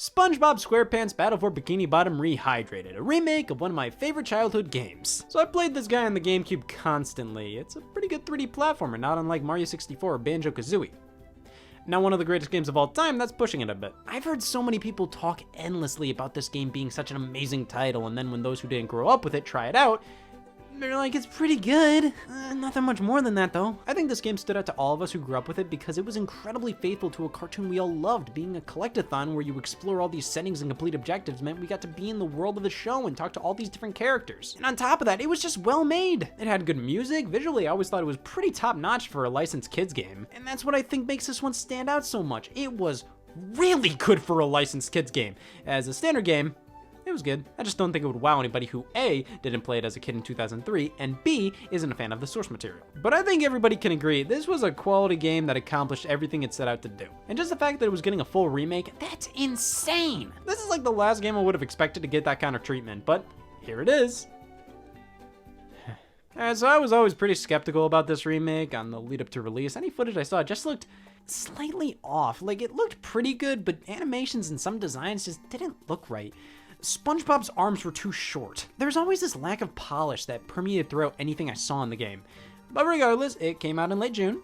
SpongeBob SquarePants Battle for Bikini Bottom Rehydrated, a remake of one of my favorite childhood games. So I played this guy on the GameCube constantly. It's a pretty good 3D platformer, not unlike Mario 64 or Banjo-Kazooie. Now one of the greatest games of all time, that's pushing it a bit. I've heard so many people talk endlessly about this game being such an amazing title, and then when those who didn't grow up with it try it out, they're like, it's pretty good. Nothing much more than that, though. I think this game stood out to all of us who grew up with it because it was incredibly faithful to a cartoon we all loved. Being a collectathon where you explore all these settings and complete objectives meant we got to be in the world of the show and talk to all these different characters. And on top of that, it was just well made. It had good music. Visually, I always thought it was pretty top-notch for a licensed kids game. And that's what I think makes this one stand out so much. It was really good for a licensed kids game. As a standard game, it was good. I just don't think it would wow anybody who A, didn't play it as a kid in 2003, and B, isn't a fan of the source material. But I think everybody can agree this was a quality game that accomplished everything it set out to do. And just the fact that it was getting a full remake, that's insane! This is like the last game I would have expected to get that kind of treatment, but here it is. So I was always pretty skeptical about this remake on the lead up to release. Any footage I saw just looked slightly off. Like, it looked pretty good, but animations and some designs just didn't look right. SpongeBob's arms were too short. There's always this lack of polish that permeated throughout anything I saw in the game. But regardless, it came out in late June.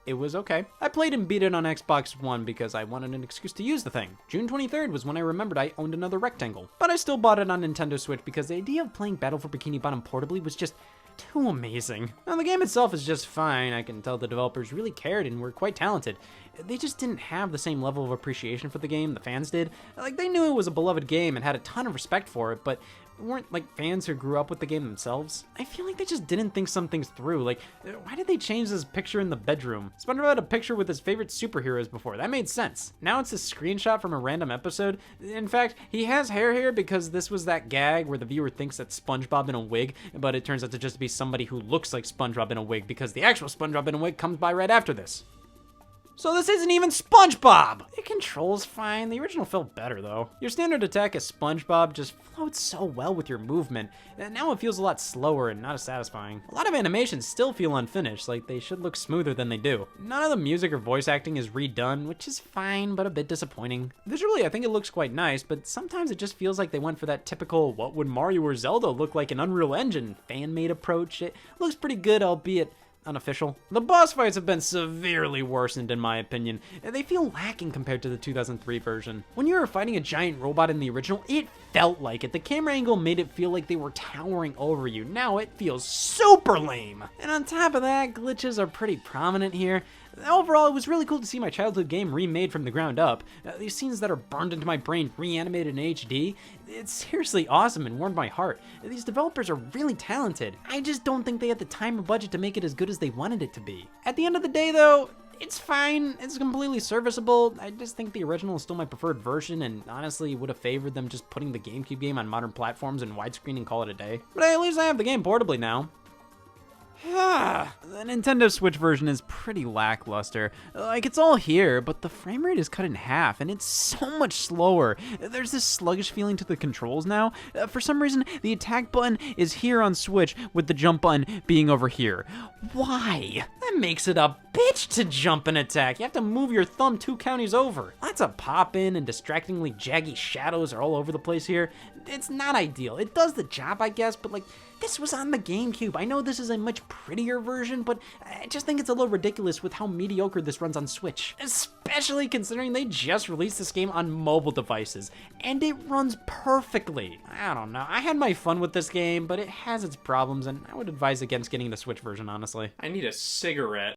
It was okay. I played and beat it on Xbox One because I wanted an excuse to use the thing. June 23rd was when I remembered I owned another rectangle. But I still bought it on Nintendo Switch because the idea of playing Battle for Bikini Bottom portably was just too amazing. Now, the game itself is just fine. I can tell the developers really cared and were quite talented. They just didn't have the same level of appreciation for the game the fans did. Like, they knew it was a beloved game and had a ton of respect for it, but weren't like fans who grew up with the game themselves. I feel like they just didn't think some things through. Like, why did they change this picture in the bedroom? SpongeBob had a picture with his favorite superheroes before. That made sense. Now it's a screenshot from a random episode. In fact, he has hair here because this was that gag where the viewer thinks that's SpongeBob in a wig, but it turns out to just be somebody who looks like SpongeBob in a wig because the actual SpongeBob in a wig comes by right after this. So this isn't even SpongeBob! It controls fine. The original felt better, though. Your standard attack as SpongeBob just floats so well with your movement, and now it feels a lot slower and not as satisfying. A lot of animations still feel unfinished, like they should look smoother than they do. None of the music or voice acting is redone, which is fine, but a bit disappointing. Visually, I think it looks quite nice, but sometimes it just feels like they went for that typical what would Mario or Zelda look like in Unreal Engine fan-made approach. It looks pretty good, albeit unofficial. The boss fights have been severely worsened in my opinion. They feel lacking compared to the 2003 version. When you were fighting a giant robot in the original, it felt like it. The camera angle made it feel like they were towering over you. Now it feels super lame. And on top of that, glitches are pretty prominent here. Overall, it was really cool to see my childhood game remade from the ground up. These scenes that are burned into my brain, reanimated in HD, it's seriously awesome and warmed my heart. These developers are really talented. I just don't think they had the time or budget to make it as good as they wanted it to be. At the end of the day, though, it's fine. It's completely serviceable. I just think the original is still my preferred version, and honestly would have favored them just putting the GameCube game on modern platforms and widescreen and call it a day. But at least I have the game portably now. The Nintendo Switch version is pretty lackluster. Like, it's all here, but the frame rate is cut in half, and it's so much slower. There's this sluggish feeling to the controls now. For some reason, the attack button is here on Switch, with the jump button being over here. Why? That makes it a bitch to jump and attack. You have to move your thumb 2 counties over. Lots of pop-in and distractingly jaggy shadows are all over the place here. It's not ideal. It does the job, I guess, but like, this was on the GameCube. I know this is a much prettier version, but I just think it's a little ridiculous with how mediocre this runs on Switch. Especially considering they just released this game on mobile devices, and it runs perfectly. I don't know. I had my fun with this game, but it has its problems, and I would advise against getting the Switch version, honestly. I need a cigarette.